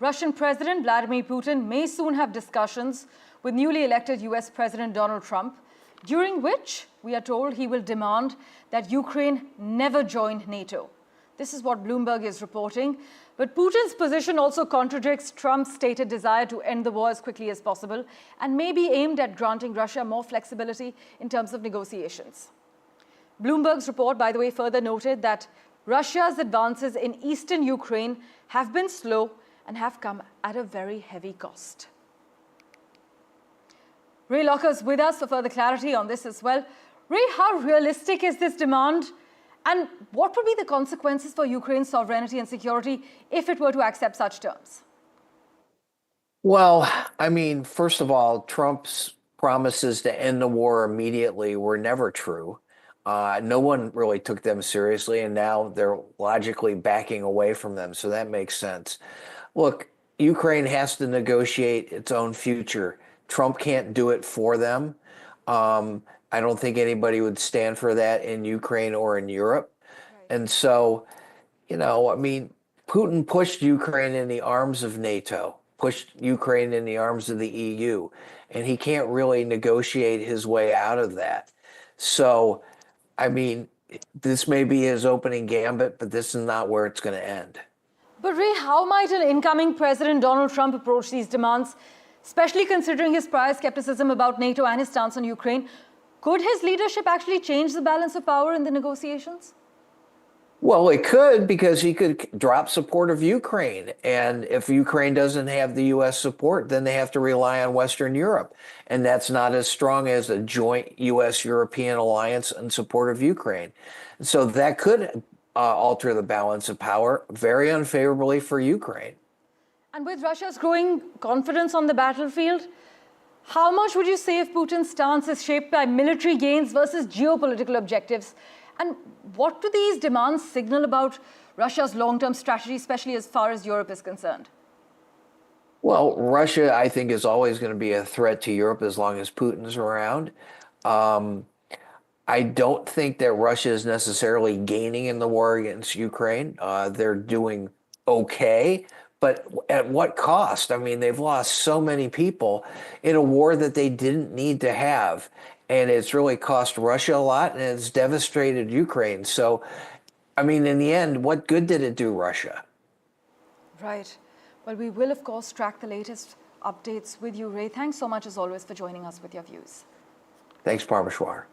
Russian President Vladimir Putin may soon have discussions with newly elected US President Donald Trump, during which we are told he will demand that Ukraine never join NATO. This is what Bloomberg is reporting. But Putin's position also contradicts Trump's stated desire to end the war as quickly as possible and may be aimed at granting Russia more flexibility in terms of negotiations. Bloomberg's report, by the way, further noted that Russia's advances in eastern Ukraine have been slow and have come at a very heavy cost. Ray Locker's with us for further clarity on this as well. Ray, how realistic is this demand? And what would be the consequences for Ukraine's sovereignty and security if it were to accept such terms? Well, I mean, first of all, Trump's promises to end the war immediately were never true. No one really took them seriously, and now they're logically backing away from them, so that makes sense. Look, Ukraine has to negotiate its own future. Trump can't do it for them. I don't think anybody would stand for that in Ukraine or in Europe. Right. And so, I mean, Putin pushed Ukraine in the arms of NATO, pushed Ukraine in the arms of the EU, and he can't really negotiate his way out of that. So, I mean, this may be his opening gambit, but this is not where it's going to end. But Ray, how might an incoming President Donald Trump approach these demands, especially considering his prior skepticism about NATO and his stance on Ukraine? Could his leadership actually change the balance of power in the negotiations? Well, it could, because he could drop support of Ukraine. And if Ukraine doesn't have the U.S. support, then they have to rely on Western Europe. And that's not as strong as a joint U.S.-European alliance in support of Ukraine. So that could alter the balance of power very unfavorably for Ukraine. And with Russia's growing confidence on the battlefield, how much would you say if Putin's stance is shaped by military gains versus geopolitical objectives? And what do these demands signal about Russia's long-term strategy, especially as far as Europe is concerned? Well, Russia, I think, is always going to be a threat to Europe as long as Putin's around. I don't think that Russia is necessarily gaining in the war against Ukraine. They're doing okay. But at what cost? I mean, they've lost so many people in a war that they didn't need to have. And it's really cost Russia a lot, and it's devastated Ukraine. So, I mean, in the end, what good did it do Russia? Right. Well, we will, of course, track the latest updates with you, Ray. Thanks so much, as always, for joining us with your views. Thanks, Parmeshwar.